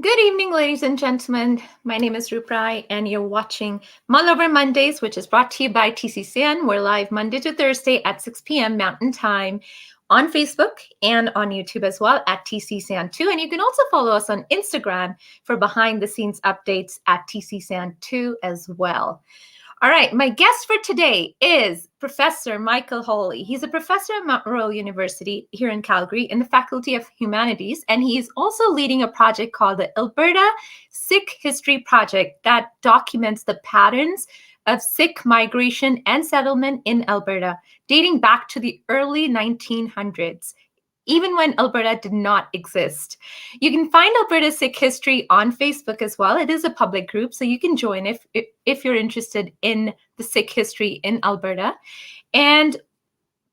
Good evening, ladies and gentlemen. My name is Roop Rai, and you're watching Mull over Mondays, which is brought to you by TCCN. We're live Monday to Thursday at 6 p.m. Mountain Time on Facebook and on YouTube as well at TCCN2. And you can also follow us on Instagram for behind-the-scenes updates at TCCN2 as well. All right, my guest for today is Professor Michael Hawley. He's a professor at Mull University here in Calgary in the Faculty of Humanities, and he is also leading a project called the Alberta Sikh History Project that documents the patterns of Sikh migration and settlement in Alberta, dating back to the early 1900s. Even when Alberta did not exist. You can find Alberta Sikh History on Facebook as well. It is a public group, so you can join if you're interested in the Sikh history in Alberta. And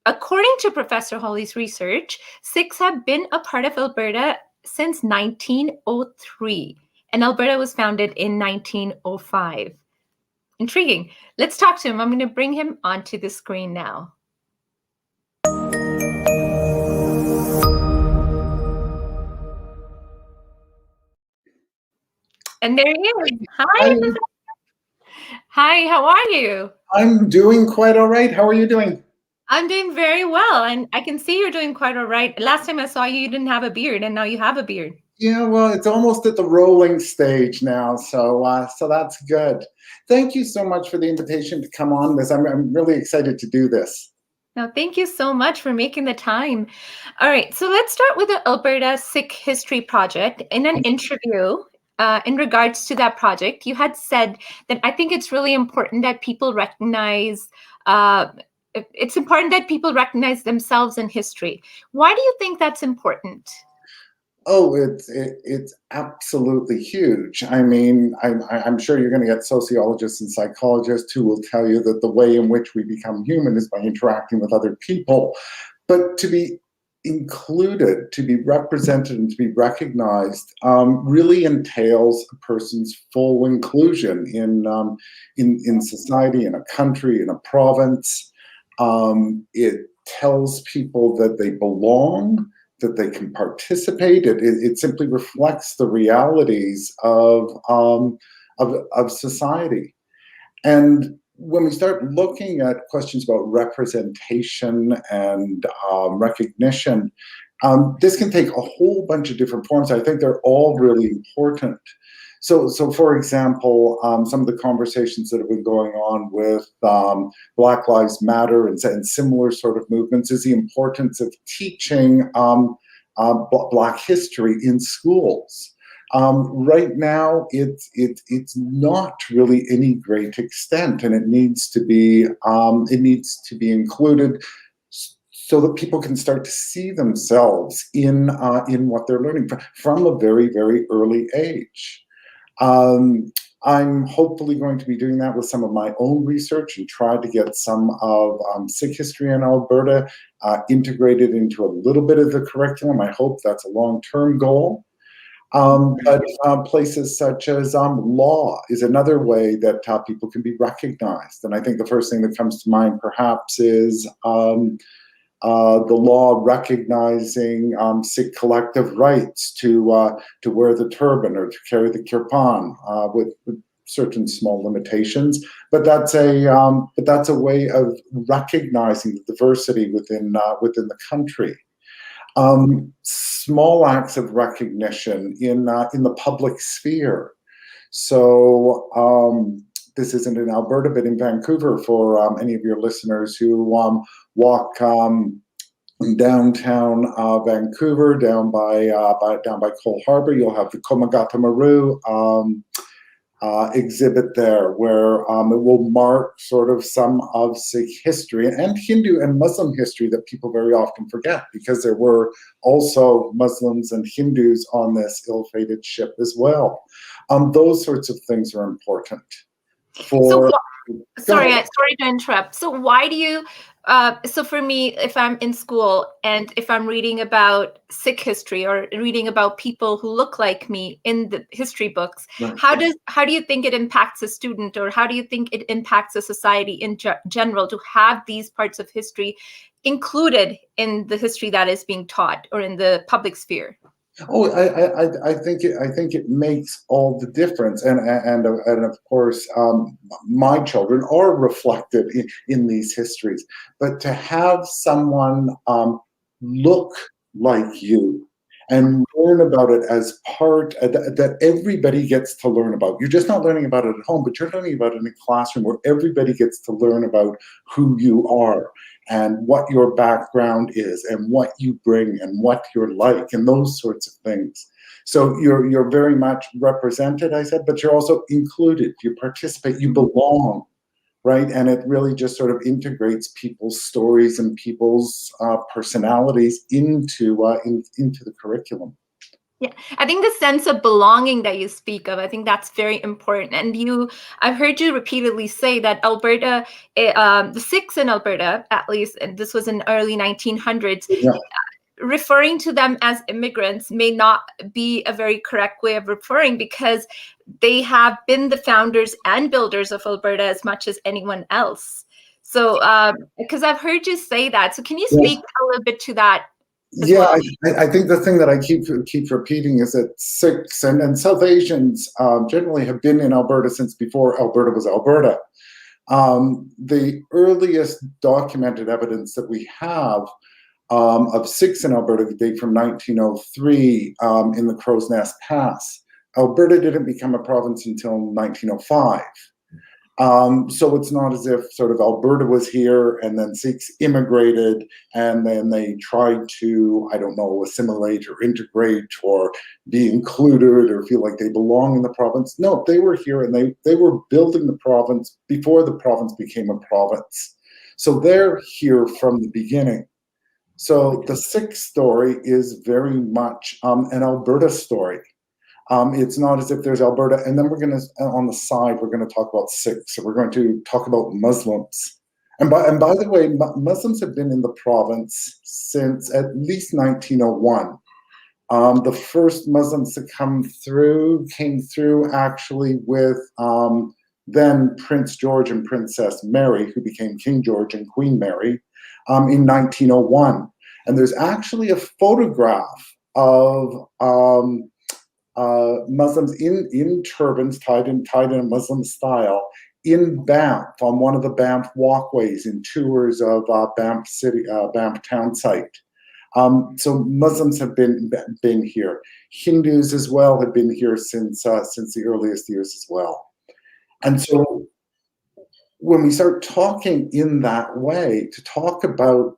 according to Professor Hawley's research, Sikhs have been a part of Alberta since 1903, and Alberta was founded in 1905. Intriguing. Let's talk to him. I'm going to bring him onto the screen now. And there he is. Hi. Hi, how are you? I'm doing quite all right. How are you doing? I'm doing very well. And I can see you're doing quite all right. Last time I saw you, you didn't have a beard, and now you have a beard. Yeah, well, it's almost at the rolling stage now, so that's good. Thank you so much for the invitation to come on this. I'm really excited to do this. No, thank you so much for making the time. All right, so let's start with the Alberta Sikh History Project. In an interview, in regards to that project, you had said that I think it's really important that people recognize themselves in history. Why do you think that's important? Oh, it's absolutely huge. I mean, I'm sure you're going to get sociologists and psychologists who will tell you that the way in which we become human is by interacting with other people. But to be included, to be represented, and to be recognized really entails a person's full inclusion in society, in a country, in a province. It tells people that they belong, that they can participate. It simply reflects the realities of society. And when we start looking at questions about representation and recognition, this can take a whole bunch of different forms. I think they're all really important. So for example, some of the conversations that have been going on with Black Lives Matter and similar sort of movements is the importance of teaching Black history in schools. Right now, it's not really any great extent, and it needs to be included so that people can start to see themselves in what they're learning from a very, very early age. I'm hopefully going to be doing that with some of my own research and try to get some of Sikh history in Alberta integrated into a little bit of the curriculum. I hope that's a long-term goal. But places such as law is another way that people can be recognized. And I think the first thing that comes to mind perhaps is the law recognizing Sikh collective rights to wear the turban or to carry the kirpan with certain small limitations. But that's a way of recognizing the diversity within the country. Small acts of recognition in the public sphere. So this isn't in Alberta, but in Vancouver, for any of your listeners who walk downtown Vancouver, down by Cole Harbour, you'll have the Komagata Maru exhibit there, where it will mark sort of some of Sikh history and Hindu and Muslim history that people very often forget, because there were also Muslims and Hindus on this ill-fated ship as well. Those sorts of things are important. Sorry to interrupt. So why do you, so for me, if I'm in school and if I'm reading about Sikh history or reading about people who look like me in the history books, right, how do you think it impacts a student, or how do you think it impacts a society in general to have these parts of history included in the history that is being taught or in the public sphere? Oh, I think it makes all the difference, and of course, my children are reflected in these histories. But to have someone look like you and learn about it as part that everybody gets to learn about. You're just not learning about it at home, but you're learning about it in a classroom where everybody gets to learn about who you are and what your background is and what you bring and what you're like and those sorts of things. So you're very much represented, I said, but you're also included. You participate, you belong, right? And it really just sort of integrates people's stories and people's personalities into the curriculum. Yeah, I think the sense of belonging that you speak of, I think that's very important. And I've heard you repeatedly say that Alberta, the Sikhs in Alberta, at least, and this was in early 1900s, Yeah. referring to them as immigrants may not be a very correct way of referring, because they have been the founders and builders of Alberta as much as anyone else. So, because I've heard you say that. So can you speak a little bit to that as Yeah, well? I think the thing that I keep repeating is that Sikhs and South Asians generally have been in Alberta since before Alberta was Alberta. The earliest documented evidence that we have of Sikhs in Alberta date from 1903 in the Crow's Nest Pass. Alberta didn't become a province until 1905. So it's not as if sort of Alberta was here and then Sikhs immigrated and then they tried to, I don't know, assimilate or integrate or be included or feel like they belong in the province. No, they were here and they were building the province before the province became a province. So they're here from the beginning. So the Sikh story is very much an Alberta story. It's not as if there's Alberta, and then we're going to, on the side, we're going to talk about Sikhs. So we're going to talk about Muslims. And by the way, Muslims have been in the province since at least 1901. The first Muslims to came through actually with then Prince George and Princess Mary, who became King George and Queen Mary, in 1901. And there's actually a photograph of Muslims in turbans tied in a Muslim style in Banff on one of the Banff walkways in tours of Banff City, Banff town site. So Muslims have been here. Hindus as well have been here since the earliest years as well. And so when we start talking in that way, to talk about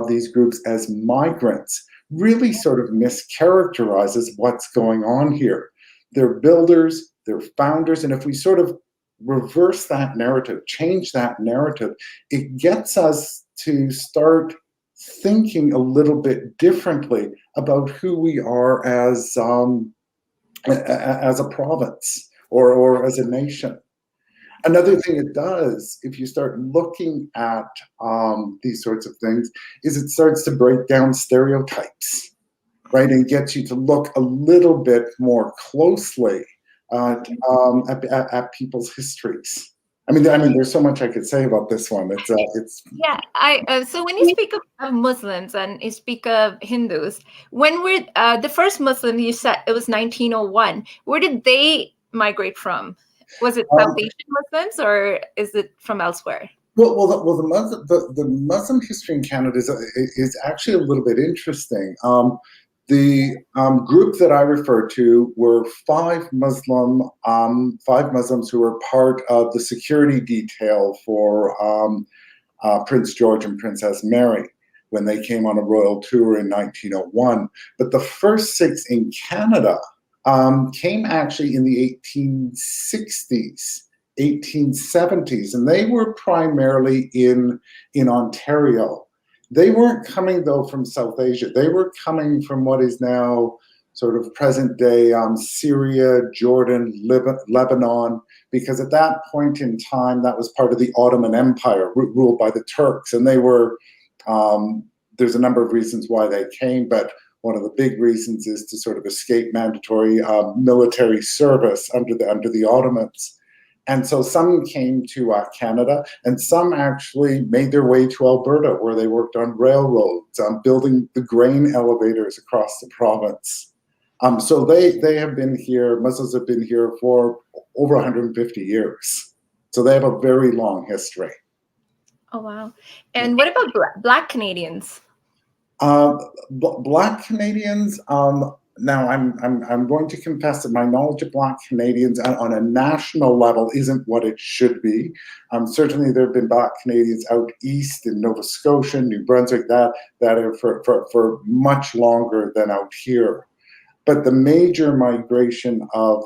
these groups as migrants really sort of mischaracterizes what's going on here. They're builders, they're founders, and if we sort of reverse that narrative, change that narrative, it gets us to start thinking a little bit differently about who we are as a province or as a nation. Another thing it does, if you start looking at these sorts of things, is it starts to break down stereotypes, right, and gets you to look a little bit more closely at people's histories. I mean, there's so much I could say about this one. It's yeah. So when you speak of Muslims and you speak of Hindus, when were the first Muslim, you said it was 1901? Where did they migrate from? Was it South Asian Muslims or is it from elsewhere? The Muslim history in Canada is actually a little bit interesting. The group that I refer to were five Muslims who were part of the security detail for Prince George and Princess Mary when they came on a royal tour in 1901. But the first Sikhs in Canada came actually in the 1860s, 1870s, and they were primarily in Ontario. They weren't coming, though, from South Asia. They were coming from what is now sort of present-day Syria, Jordan, Lebanon, because at that point in time, that was part of the Ottoman Empire, ruled by the Turks, and they were, there's a number of reasons why they came, but one of the big reasons is to sort of escape mandatory military service under the Ottomans. And so some came to Canada, and some actually made their way to Alberta, where they worked on railroads, building the grain elevators across the province. So they have been here, Muslims have been here for over 150 years. So they have a very long history. Oh, wow. And what about Black Canadians? Black Canadians, now I'm going to confess that my knowledge of Black Canadians on a national level isn't what it should be. Certainly there have been Black Canadians out east in Nova Scotia, New Brunswick, that are for much longer than out here. But the major migration of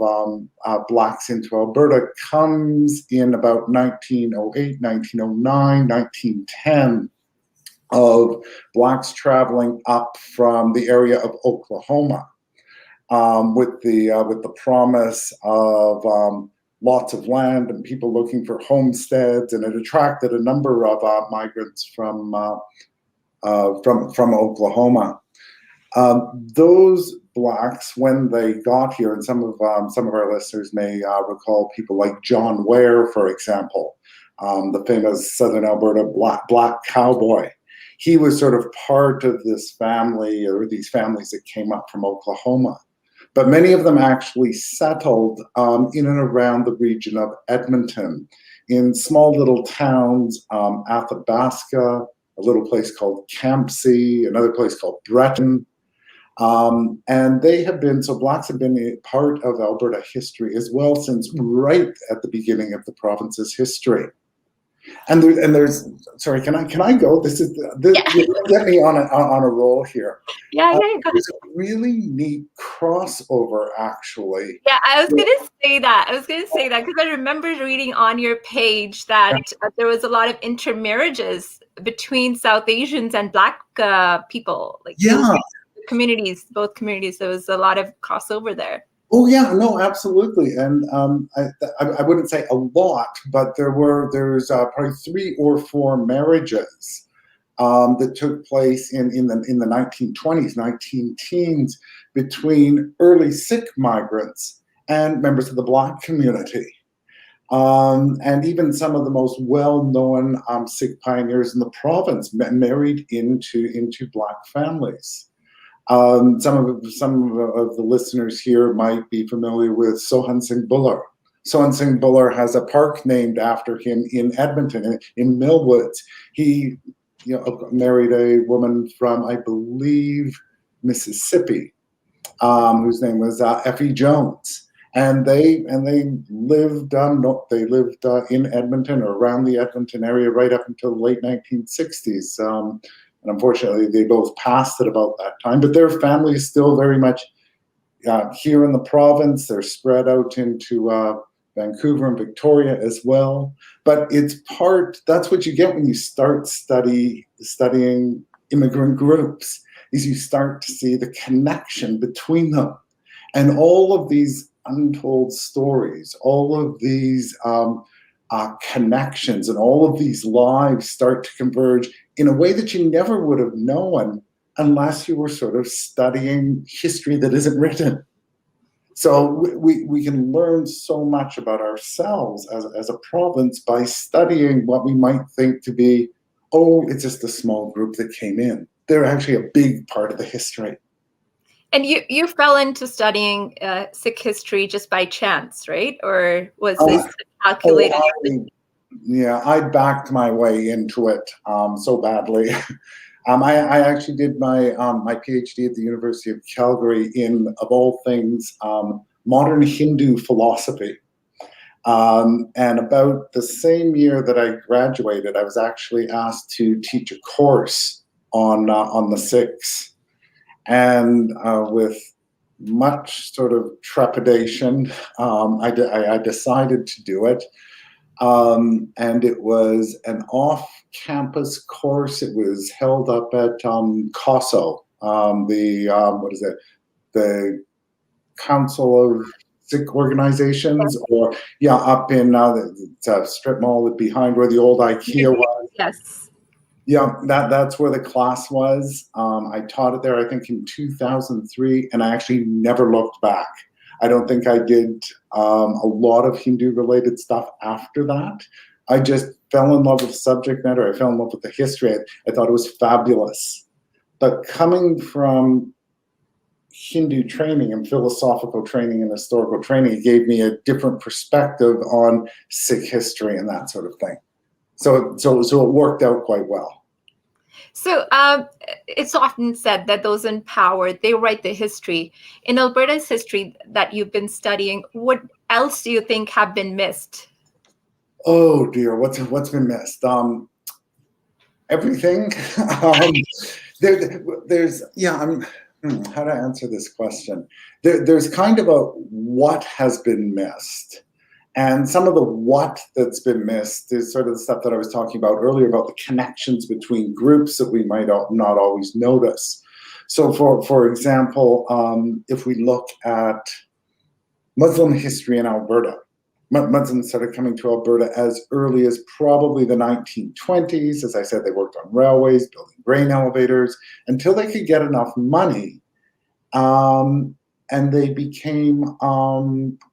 Blacks into Alberta comes in about 1908, 1909, 1910, of Blacks traveling up from the area of Oklahoma with the promise of lots of land and people looking for homesteads, and it attracted a number of migrants from Oklahoma. Those Blacks, when they got here, and some of our listeners may recall people like John Ware, for example, the famous Southern Alberta black cowboy. He was sort of part of this family, or these families that came up from Oklahoma. But many of them actually settled in and around the region of Edmonton, in small little towns, Athabasca, a little place called Campsie, another place called Breton. And they have been, so Blacks have been a part of Alberta history as well since right at the beginning of the province's history. And there's sorry, can I go? This yeah. You're gonna get me on a roll here. Yeah. There's a really neat crossover, actually. Yeah, I was gonna say that because I remember reading on your page that there was a lot of intermarriages between South Asians and Black people, like both communities. There was a lot of crossover there. Oh yeah, no, absolutely, and I wouldn't say a lot, but there's probably 3 or 4 marriages that took place in the 1920s, 19-teens between early Sikh migrants and members of the Black community, and even some of the most well-known Sikh pioneers in the province married into Black families. Some of the listeners here might be familiar with Sohan Singh Bullar. Sohan Singh Bullar has a park named after him in Edmonton, in Millwoods. He married a woman from, I believe, Mississippi, whose name was Effie Jones. And they lived in Edmonton or around the Edmonton area right up until the late 1960s. And unfortunately, they both passed at about that time. But their family is still very much here in the province. They're spread out into Vancouver and Victoria as well. But that's what you get when you start studying immigrant groups, is you start to see the connection between them. And all of these untold stories, all of these connections, and all of these lives start to converge in a way that you never would have known unless you were sort of studying history that isn't written. So we can learn so much about ourselves as a province by studying what we might think to be, it's just a small group that came in. They're actually a big part of the history. And you fell into studying Sikh history just by chance, right? Or was this calculated? I backed my way into it so badly. I actually did my PhD at the University of Calgary in, of all things, modern Hindu philosophy. And about the same year that I graduated, I was actually asked to teach a course on the Sikhs. And with much sort of trepidation, I decided to do it. And it was an off-campus course. It was held up at COSO, the Council of Sikh Organizations, or up in the strip mall behind where the old IKEA was. Yes. Yeah, that's where the class was. I taught it there, I think, in 2003, and I actually never looked back. I don't think I did a lot of Hindu-related stuff after that. I just fell in love with the subject matter. I fell in love with the history. I thought it was fabulous. But coming from Hindu training and philosophical training and historical training. It gave me a different perspective on Sikh history and that sort of thing. So it worked out quite well. So it's often said that those in power, they write the history. In Alberta's history that you've been studying, what else do you think have been missed? Oh dear, what's been missed? Everything. There's how to answer this question? There's kind of a what has been missed. And some of the what that's been missed is sort of the stuff that I was talking about earlier about the connections between groups that we might not always notice. So for example, if we look at Muslim history in Alberta, Muslims started coming to Alberta as early as probably the 1920s. As I said, they worked on railways, building grain elevators, until they could get enough money. And they became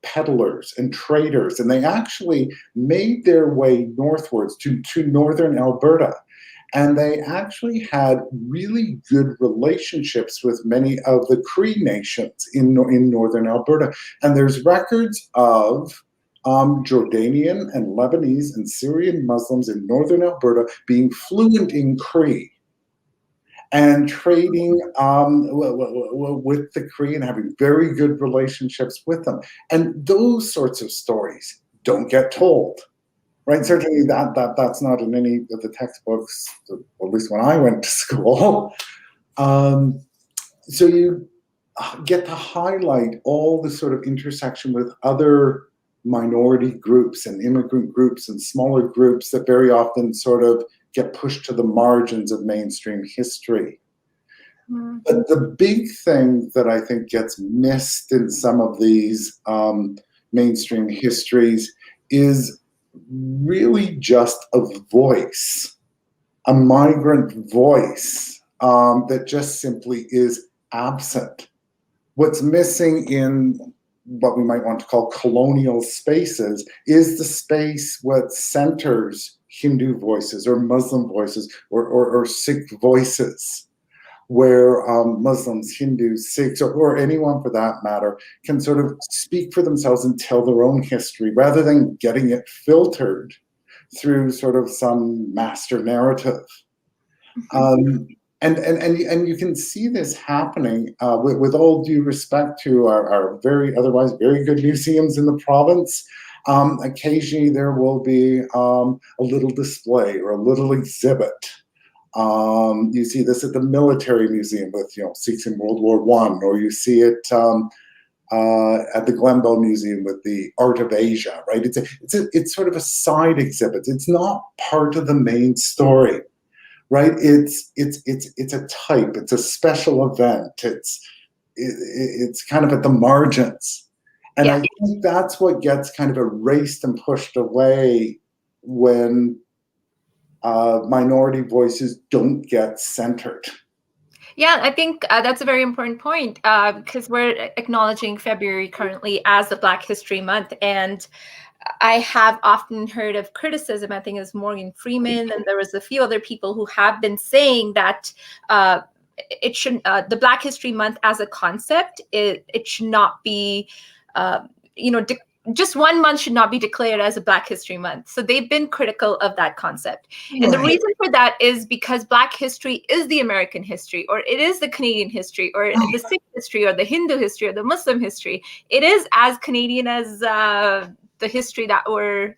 peddlers and traders, and they actually made their way northwards to northern Alberta. And they actually had really good relationships with many of the Cree nations in northern Alberta. And there's records of Jordanian and Lebanese and Syrian Muslims in northern Alberta being fluent in Cree and trading with the Cree and having very good relationships with them. And those sorts of stories don't get told, right? Certainly that's not in any of the textbooks, at least when I went to school. So you get to highlight all the sort of intersection with other minority groups and immigrant groups and smaller groups that very often sort of get pushed to the margins of mainstream history. But the big thing that I think gets missed in some of these mainstream histories is really just a voice, a migrant voice that just simply is absent. What's missing in what we might want to call colonial spaces is the space what centers Hindu voices or Muslim voices or Sikh voices, where Muslims, Hindus, Sikhs, or anyone for that matter can sort of speak for themselves and tell their own history rather than getting it filtered through sort of some master narrative. And you can see this happening with all due respect to our very otherwise very good museums in the province. Occasionally there will be a little display or a little exhibit. You see this at the military museum with Sikhs in World War I, or you see it at the Glenbow Museum with the Art of Asia, right? It's sort of a side exhibit. It's not part of the main story. Right, it's a type. It's a special event. It's kind of at the margins, and I think that's what gets kind of erased and pushed away when minority voices don't get centered. Yeah, I think that's a very important point because we're acknowledging February currently as the Black History Month, and I have often heard of criticism. I think it was Morgan Freeman, and there was a few other people who have been saying that it should the Black History Month as a concept, it should not be, just 1 month should not be declared as a Black History Month. So they've been critical of that concept. Right. And the reason for that is because Black history is the American history, or it is the Canadian history, or the Sikh history, or the Hindu history, or the Muslim history. It is as Canadian as the history that we're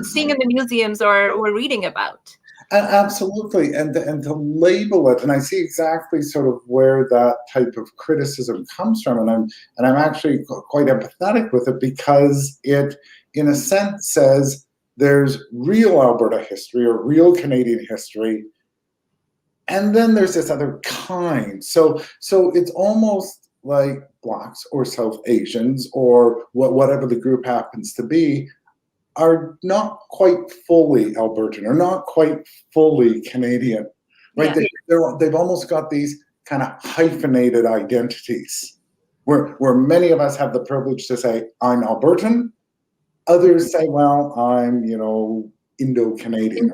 seeing in the museums or we're reading about. Absolutely, and to label it, and I see exactly sort of where that type of criticism comes from, and I'm actually quite empathetic with it because it, in a sense, says there's real Alberta history or real Canadian history, and then there's this other kind. So it's almost like Blacks or South Asians or whatever the group happens to be are not quite fully Albertan or not quite fully Canadian, right? Yeah. They've almost got these kind of hyphenated identities where many of us have the privilege to say, I'm Albertan. Others say, well, I'm, Indo-Canadian.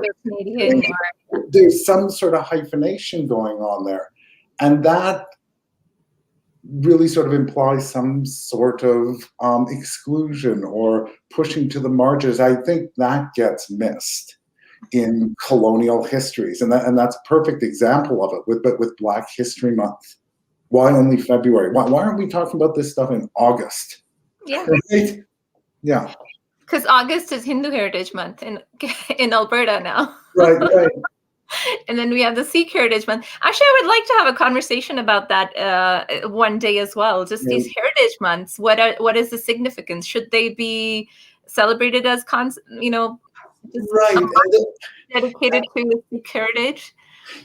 There's some sort of hyphenation going on there. And that really sort of implies some sort of exclusion or pushing to the margins. I think that gets missed in colonial histories, and that's a perfect example of it with Black History Month. Why only February? Why aren't we talking about this stuff in August? Yeah. Right? Yeah. Because August is Hindu Heritage Month in Alberta now. Right, right. And then we have the Sikh Heritage Month. Actually, I would like to have a conversation about that one day as well. Just these heritage months. What is the significance? Should they be celebrated as right, dedicated to Sikh heritage?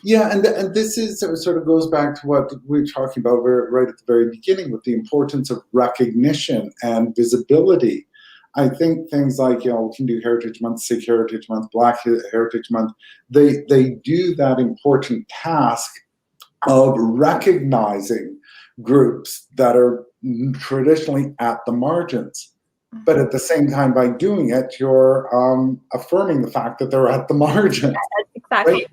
Yeah, and this is sort of goes back to what we were talking about right at the very beginning with the importance of recognition and visibility. I think things like, Hindu Heritage Month, Sikh Heritage Month, Black Heritage Month, they do that important task of recognizing groups that are traditionally at the margins. But at the same time, by doing it, you're affirming the fact that they're at the margins. Exactly.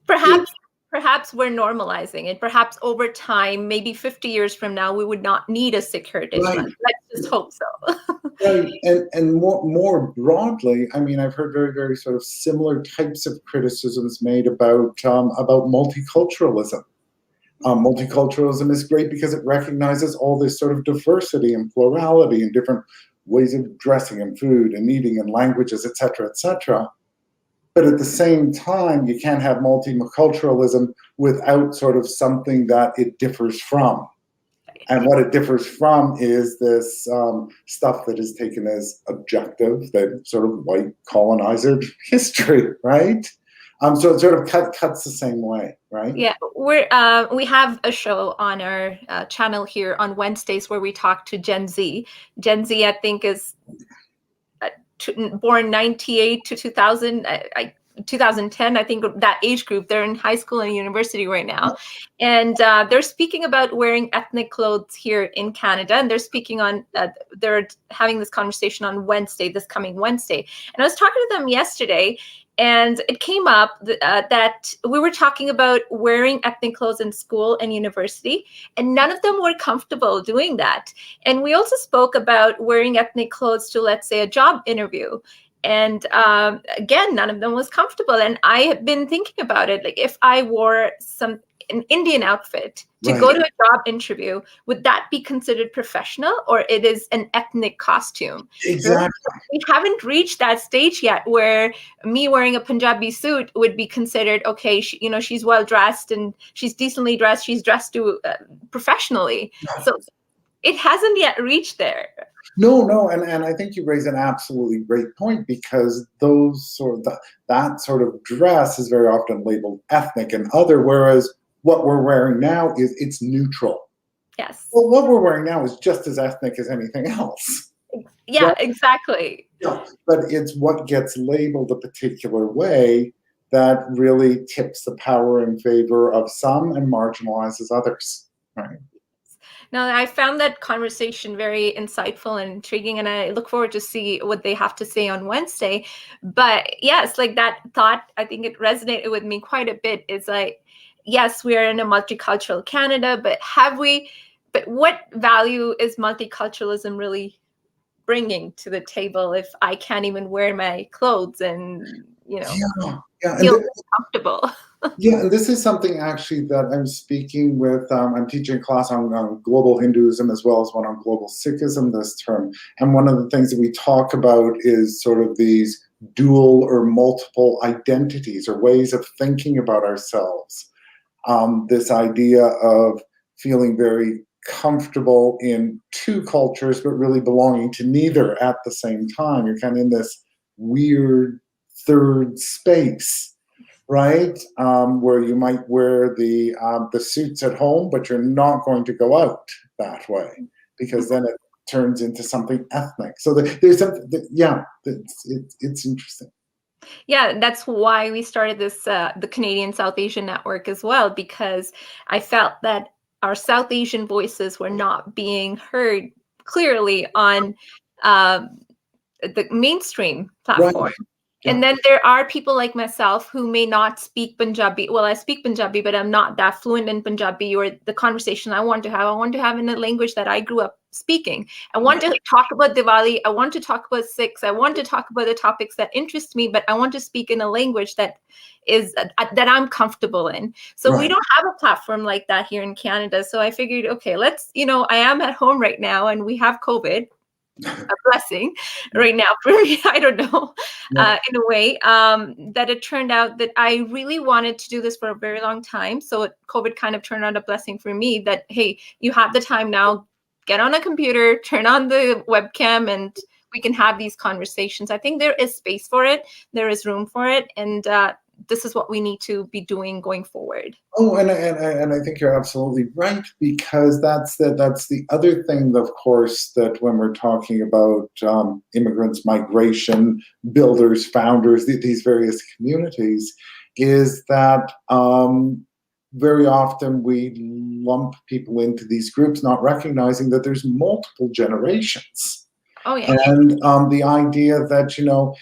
Right? Perhaps we're normalizing it. Perhaps over time, maybe 50 years from now, we would not need a Sikh Heritage Month. Let's just hope so. Right, and more broadly, I mean, I've heard very, very sort of similar types of criticisms made about multiculturalism. Multiculturalism is great because it recognizes all this sort of diversity and plurality and different ways of dressing and food and eating and languages, et cetera, et cetera. But at the same time, you can't have multiculturalism without sort of something that it differs from. And what it differs from is this stuff that is taken as objective, that sort of white colonizer history, right? So it sort of cuts the same way, right? Yeah, we have a show on our channel here on Wednesdays where we talk to Gen Z. Gen Z, I think, is born 98 to 2000. 2010, I think that age group, they're in high school and university right now. And they're speaking about wearing ethnic clothes here in Canada. And they're having this conversation on Wednesday, this coming Wednesday. And I was talking to them yesterday, and it came up that we were talking about wearing ethnic clothes in school and university, and none of them were comfortable doing that. And we also spoke about wearing ethnic clothes to, let's say, a job interview. And again, none of them was comfortable. And I have been thinking about it. Like, if I wore an Indian outfit to go to a job interview, would that be considered professional, or it is an ethnic costume? Exactly. We haven't reached that stage yet where me wearing a Punjabi suit would be considered, okay, she's well dressed and she's decently dressed. She's dressed professionally. So it hasn't yet reached there. No, and I think you raise an absolutely great point, because that sort of dress is very often labeled ethnic and other, whereas what we're wearing now it's neutral. Yes. Well, what we're wearing now is just as ethnic as anything else. Yeah, right? Exactly. Yeah, but it's what gets labeled a particular way that really tips the power in favor of some and marginalizes others, right? Now, I found that conversation very insightful and intriguing, and I look forward to see what they have to say on Wednesday. But yes, like that thought, I think it resonated with me quite a bit. It's like, yes, we are in a multicultural Canada, but what value is multiculturalism really bringing to the table if I can't even wear my clothes and, feel comfortable? Yeah, and this is something actually that I'm speaking with, I'm teaching a class on global Hinduism as well as one on global Sikhism this term. And one of the things that we talk about is sort of these dual or multiple identities or ways of thinking about ourselves. This idea of feeling very comfortable in two cultures, but really belonging to neither at the same time. You're kind of in this weird third space. Right, where you might wear the suits at home, but you're not going to go out that way, because then it turns into something ethnic. So there's something, it's interesting. Yeah, that's why we started this the Canadian South Asian Network as well, because I felt that our South Asian voices were not being heard clearly on the mainstream platform. And then there are people like myself who may not speak Punjabi. Well, I speak Punjabi, but I'm not that fluent in Punjabi, or the conversation I want to have in a language that I grew up speaking. I want to talk about Diwali. I want to talk about Sikhs. I want to talk about the topics that interest me, but I want to speak in a language that that I'm comfortable in. So we don't have a platform like that here in Canada. So I figured, okay, let's, I am at home right now and we have COVID. A blessing right now for me. I don't know, in a way, that it turned out that I really wanted to do this for a very long time. So COVID kind of turned out a blessing for me that, hey, you have the time now, get on a computer, turn on the webcam, and we can have these conversations. I think there is space for it. There is room for it. And this is what we need to be doing going forward. Oh, and I think you're absolutely right, because that's the other thing, of course, that when we're talking about immigrants, migration, builders, founders, these various communities, is that very often we lump people into these groups, not recognizing that there's multiple generations. Oh, yeah. And the idea that,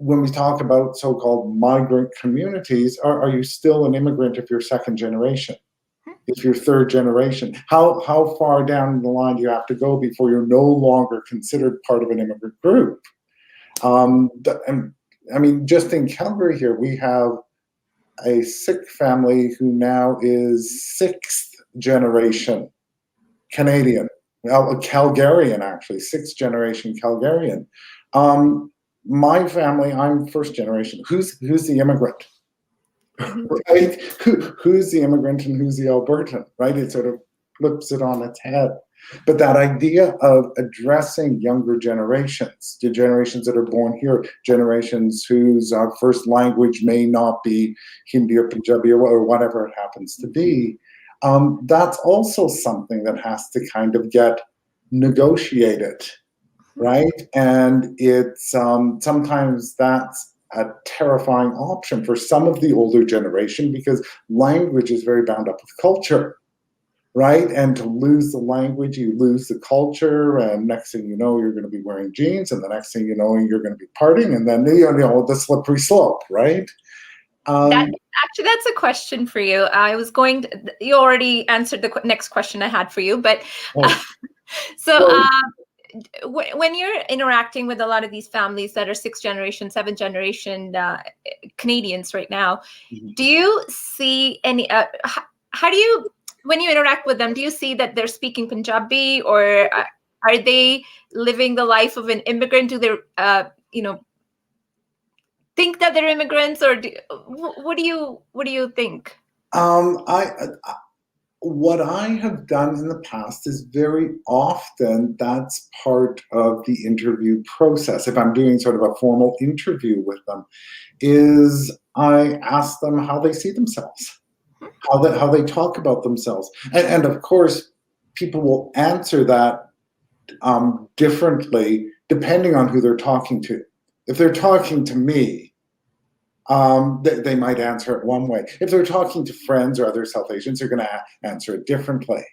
when we talk about so-called migrant communities, are you still an immigrant if you're second generation? If you're third generation? How far down the line do you have to go before you're no longer considered part of an immigrant group? And I mean, just in Calgary here, we have a Sikh family who now is sixth generation Canadian. Well, Calgarian, actually, sixth generation Calgarian. My family, I'm first generation. Who's the immigrant? Right? Who's the immigrant and who's the Albertan? Right? It sort of flips it on its head. But that idea of addressing younger generations, the generations that are born here, generations whose first language may not be Hindi or Punjabi or whatever it happens to be, that's also something that has to kind of get negotiated. Right? And it's sometimes that's a terrifying option for some of the older generation, because language is very bound up with culture, right? And to lose the language, you lose the culture, and next thing you know, you're going to be wearing jeans, and the next thing you know, you're going to be partying, and then the slippery slope, right? Actually, that's a question for you. You already answered the next question I had for you, but when you're interacting with a lot of these families that are sixth generation, seventh generation Canadians right now, do you see any, when you interact with them, do you see that they're speaking Punjabi, or are they living the life of an immigrant? Do they, think that they're immigrants, or what do you think? What I have done in the past is very often that's part of the interview process. If I'm doing sort of a formal interview with them, is I ask them how they see themselves, how they talk about themselves. And of course, people will answer that differently depending on who they're talking to. If they're talking to me, they might answer it one way. If they're talking to friends or other South Asians, they're going to answer it differently.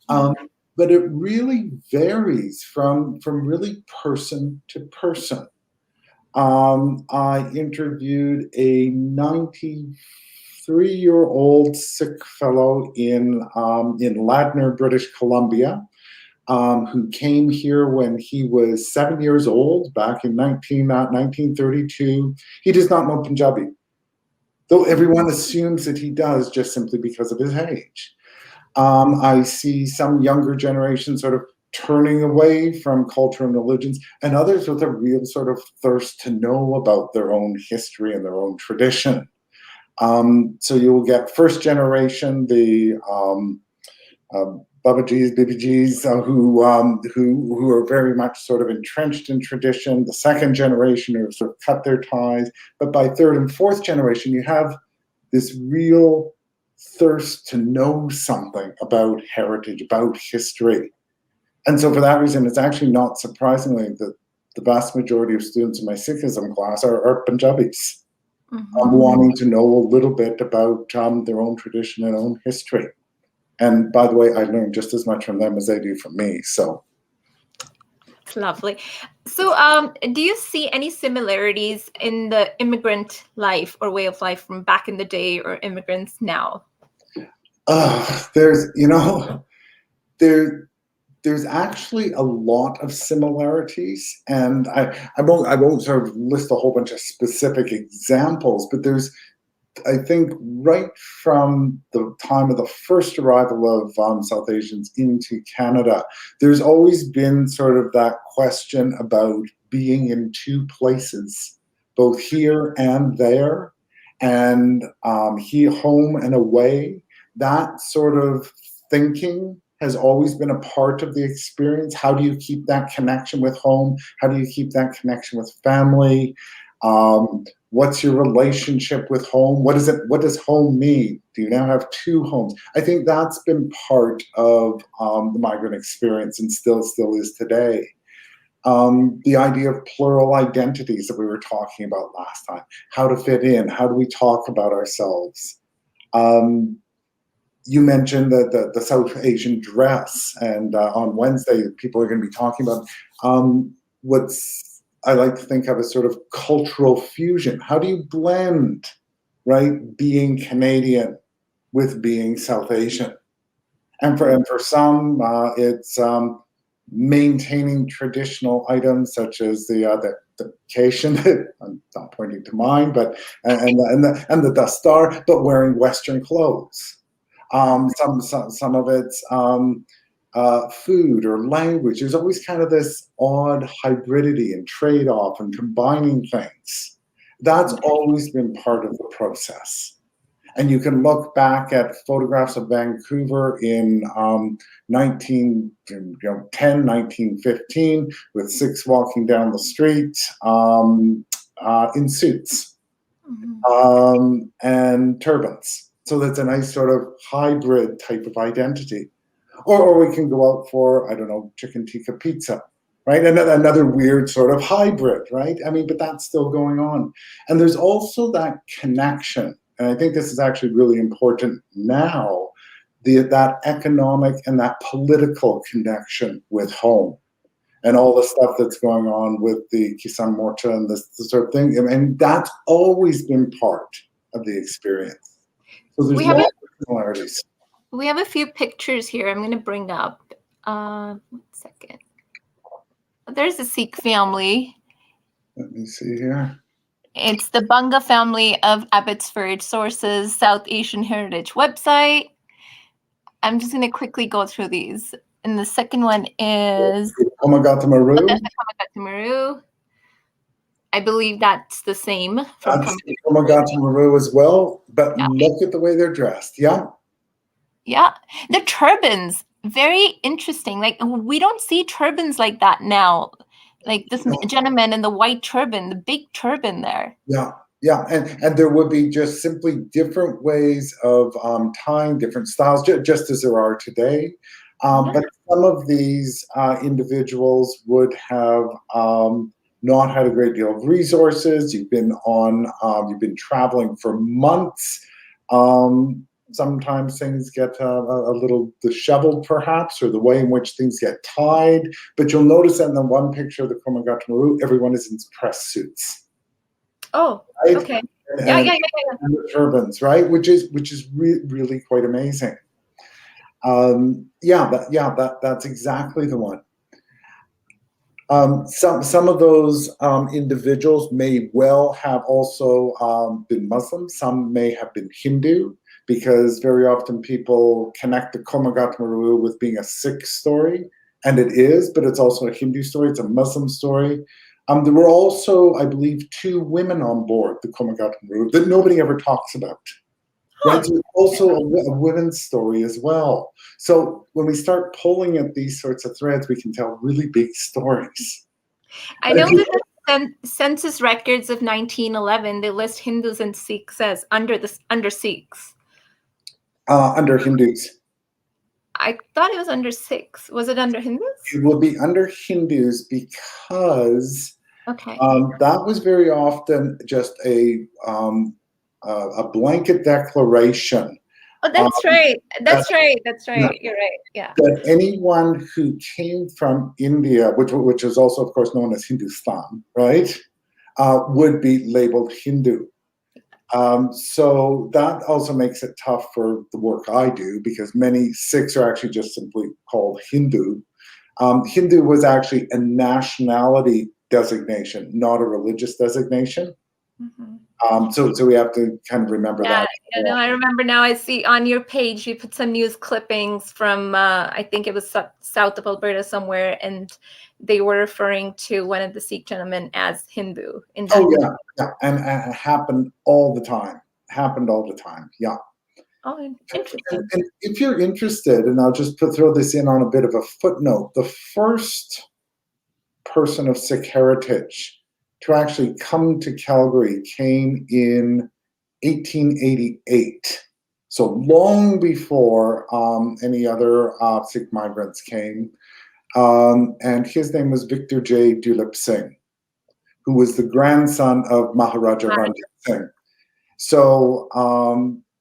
But it really varies from really person to person. I interviewed a 93-year-old Sikh fellow in Ladner, British Columbia, who came here when he was 7 years old, back in 1932. He does not know Punjabi, though everyone assumes that he does just simply because of his age. I see some younger generation sort of turning away from culture and religions, and others with a real sort of thirst to know about their own history and their own tradition. So you will get first generation, the Babajis, Bibijis, who are very much sort of entrenched in tradition. The second generation who have sort of cut their ties. But by third and fourth generation, you have this real thirst to know something about heritage, about history. And so for that reason, it's actually not surprisingly that the vast majority of students in my Sikhism class are Punjabis, wanting to know a little bit about their own tradition and own history. And by the way, I learned just as much from them as they do from me. So That's lovely. So, do you see any similarities in the immigrant life or way of life from back in the day or immigrants now? There's, you know, there's actually a lot of similarities, and I won't sort of list a whole bunch of specific examples, but there's, I think, right from the time of the first arrival of South Asians into Canada, there's always been sort of that question about being in two places, both here and there, and here, home and away. That sort of thinking has always been a part of the experience. How do you keep that connection with home? How do you keep that connection with family? What's your relationship with home? What does home mean? Do you now have two homes? I think that's been part of the migrant experience, and still is today. The idea of plural identities that we were talking about last time, how to fit in, how do we talk about ourselves? You mentioned the South Asian dress, and on Wednesday, people are going to be talking about what's I like to think of as sort of cultural fusion. How do you blend, right, being Canadian with being South Asian? And for some, it's maintaining traditional items such as the Cation, I'm not pointing to mine, but and the Dastar, but wearing Western clothes. Some of it's food or language. There's always kind of this odd hybridity and trade-off and combining things. That's always been part of the process. And you can look back at photographs of Vancouver in 1910, 1915, with Sikhs walking down the street in suits and turbans. So that's a nice sort of hybrid type of identity. Or we can go out for, I don't know, chicken tikka pizza, right? Another weird sort of hybrid, right? I mean, but that's still going on. And there's also that connection, and I think this is actually really important now, that economic and that political connection with home, and all the stuff that's going on with the Kisan Morcha and this sort of thing. I mean, that's always been part of the experience. So there's lots of similarities. We have a few pictures here I'm going to bring up. 1 second. There's a Sikh family. Let me see here. It's the Bunga family of Abbotsford. Sources, South Asian Heritage website. I'm just going to quickly go through these. And the second one is Komagata Maru. Komagata Maru. I believe that's the same. That's Komagata Maru as well. But look at the way they're dressed. Yeah. Yeah, the turbans, very interesting. Like, we don't see turbans like that now. Like this gentleman in the white turban, the big turban there. Yeah, and there would be just simply different ways of tying, different styles, just as there are today. But some of these individuals would have not had a great deal of resources. You've been traveling for months. Sometimes things get a little disheveled, perhaps, or the way in which things get tied. But you'll notice that in the one picture of the Komagata Maru, everyone is in press suits. Oh, right? Okay. And the turbans, right? Which is really quite amazing. That's exactly the one. Some of those individuals may well have also been Muslim. Some may have been Hindu, because very often people connect the Komagata Maru with being a Sikh story, and it is, but it's also a Hindu story, it's a Muslim story. There were also, I believe, 2 women on board the Komagata Maru that nobody ever talks about. Right? So it's also a women's story as well. So when we start pulling at these sorts of threads, we can tell really big stories. I know that the census records of 1911, they list Hindus and Sikhs as under Sikhs. Under Hindus. I thought it was under Sikhs. Was it under Hindus? It will be under Hindus because that was very often just a blanket declaration Oh, that's right. That's that, right. That's yeah, right. You're right. Yeah. that anyone who came from India, which is also, of course, known as Hindustan, right, would be labeled Hindu. So that also makes it tough for the work I do, because many Sikhs are actually just simply called Hindu. Hindu was actually a nationality designation, not a religious designation. So we have to kind of remember that. Yeah, no, I remember now. I see on your page you put some news clippings from I think it was south of Alberta somewhere, and they were referring to one of the Sikh gentlemen as Hindu. Oh yeah, and it happened all the time. Happened all the time. Yeah. Oh, interesting. And if you're interested, and I'll just throw this in on a bit of a footnote, the first person of Sikh heritage to actually come to Calgary came in 1888. So long before any other Sikh migrants came. And his name was Victor J. Dulip Singh, who was the grandson of Maharaja Ranjit Singh. So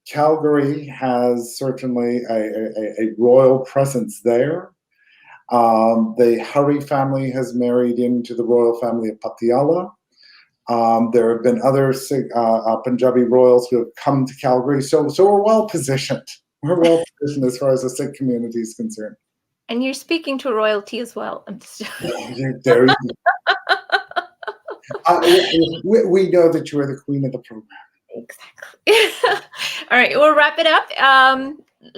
Calgary has certainly a royal presence there. The Hurry family has married into the royal family of Patiala. There have been other Punjabi royals who have come to Calgary. So we're well positioned. We're well positioned as far as the Sikh community is concerned. And you're speaking to royalty as well. There you we know that you are the queen of the program. Exactly. All right, we'll wrap it up.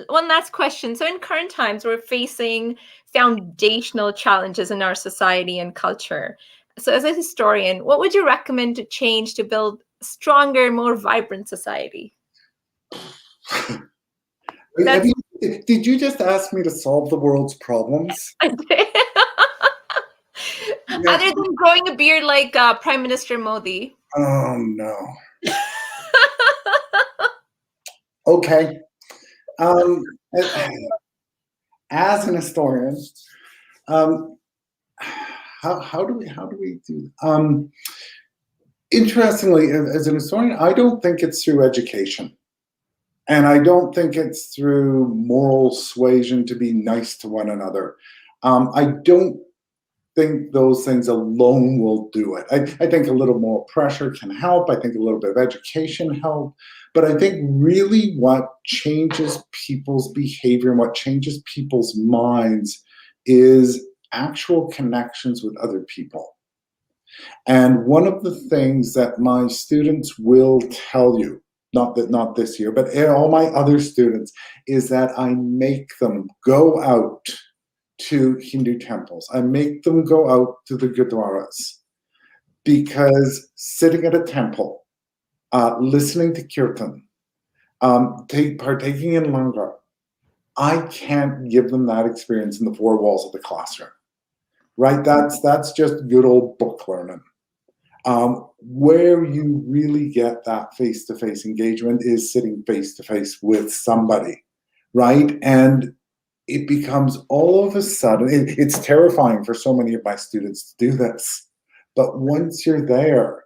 One last question. So in current times, we're facing foundational challenges in our society and culture. So as a historian, what would you recommend to change to build a stronger, more vibrant society? Did you just ask me to solve the world's problems? Other than growing a beard like Prime Minister Modi. Oh, no. Okay. As an historian, how do we do? Interestingly, as an historian, I don't think it's through education, and I don't think it's through moral suasion to be nice to one another. I don't think those things alone will do it. I think a little more pressure can help. I think a little bit of education help. But I think really what changes people's behavior and what changes people's minds is actual connections with other people. And one of the things that my students will tell you, not this year, but all my other students, is that I make them go out to Hindu temples. I make them go out to the gurdwaras, because sitting at a temple, listening to kirtan, partaking in langar, I can't give them that experience in the four walls of the classroom, right? That's just good old book learning. Where you really get that face-to-face engagement is sitting face-to-face with somebody, right? And it becomes all of a sudden, it's terrifying for so many of my students to do this. But once you're there,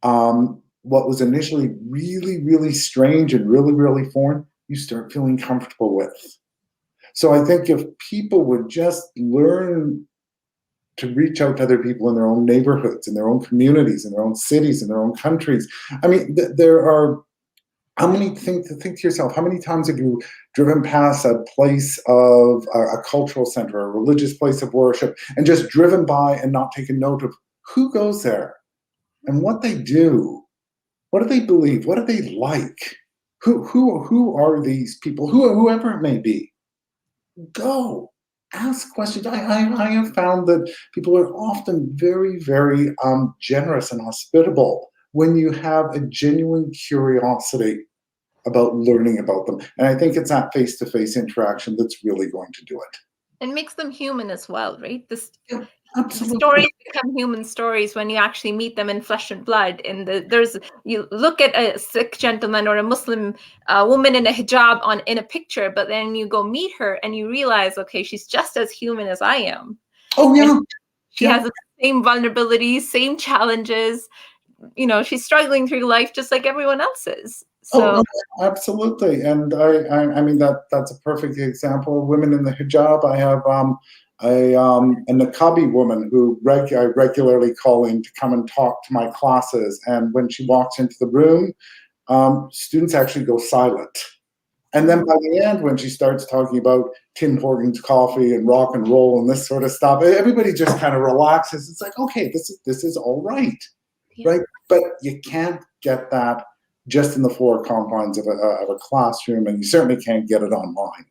what was initially really, really strange and really, really foreign, you start feeling comfortable with. So I think if people would just learn to reach out to other people in their own neighborhoods, in their own communities, in their own cities, in their own countries. I mean, there are, think to yourself, how many times have you driven past a place of a cultural center, a religious place of worship, and just driven by and not taken note of who goes there and what they do? What do they believe? What do they like? Who are these people? Whoever it may be. Go. Ask questions. I have found that people are often very, very generous and hospitable when you have a genuine curiosity about learning about them. And I think it's that face-to-face interaction that's really going to do it. And makes them human as well, right? Yeah, absolutely. Stories become human stories when you actually meet them in flesh and blood. And you look at a Sikh gentleman or a Muslim woman in a hijab in a picture, but then you go meet her and you realize, okay, she's just as human as I am. Oh yeah. And she has the same vulnerabilities, same challenges, she's struggling through life just like everyone else is. Oh, So no, absolutely. And I mean, that's a perfect example. Women in the hijab. I have a Niqabi woman who I regularly call in to come and talk to my classes. And when she walks into the room, students actually go silent. And then by the end, when she starts talking about Tim Hortons coffee and rock and roll and this sort of stuff, everybody just kind of relaxes. It's like, okay, this is all right, right? But you can't get that just in the four confines of a classroom, and you certainly can't get it online.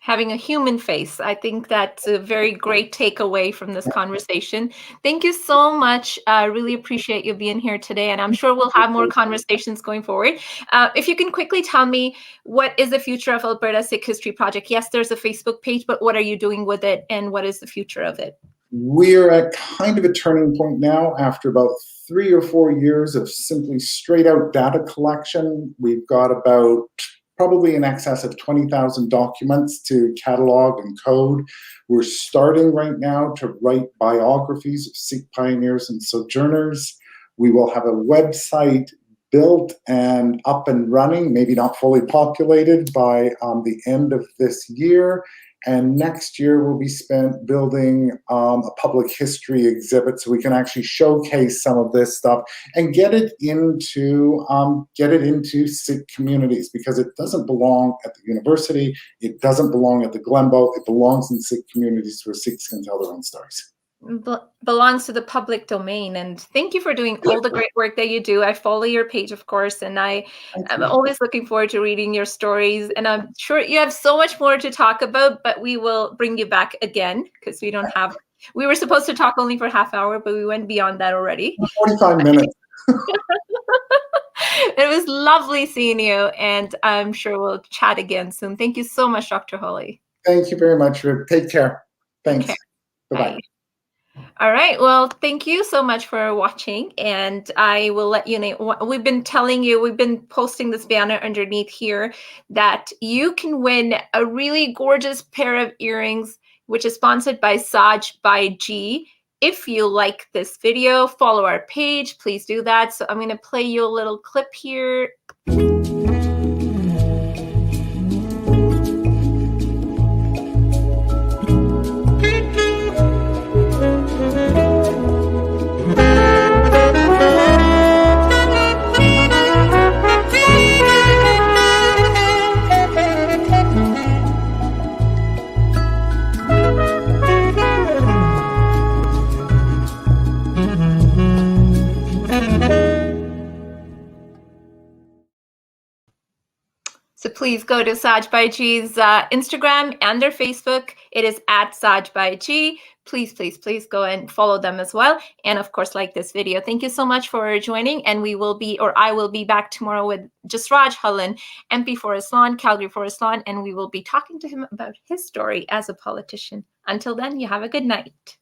Having a human face, I think that's a very great takeaway from this conversation. Thank you so much. I really appreciate you being here today, and I'm sure we'll have more conversations going forward. If you can quickly tell me, what is the future of Alberta Sikh History Project? Yes, there's a Facebook page, but what are you doing with it, and what is the future of it? We're at kind of a turning point now after about 3 or 4 years of simply straight out data collection. We've got about probably in excess of 20,000 documents to catalog and code. We're starting right now to write biographies of Sikh pioneers and sojourners. We will have a website built and up and running, maybe not fully populated, by the end of this year. And next year will be spent building a public history exhibit so we can actually showcase some of this stuff and get it into Sikh communities, because it doesn't belong at the university, it doesn't belong at the Glenbow, it belongs in Sikh communities where Sikhs can tell their own stories. Belongs to the public domain. And thank you for doing all the great work that you do. I follow your page, of course, and I'm always looking forward to reading your stories. And I'm sure you have so much more to talk about, but we will bring you back again, because we were supposed to talk only for half hour, but we went beyond that already. 45 minutes. It was lovely seeing you, and I'm sure we'll chat again soon. Thank you so much, Dr. Hawley. Thank you very much, Roop. Take care. Thanks. Bye-bye. Bye. All right. Well, thank you so much for watching, and I will let you know. We've been posting this banner underneath here that you can win a really gorgeous pair of earrings, which is sponsored by Saj by G. If you like this video, follow our page. Please do that. So I'm going to play you a little clip here. So please go to Saj by G's Instagram and their Facebook. It is at Saj by G. Please, please, please go and follow them as well. And of course, like this video. Thank you so much for joining. And I will be back tomorrow with Jasraj Hullan, MP for Islam, Calgary for Islam, and we will be talking to him about his story as a politician. Until then, you have a good night.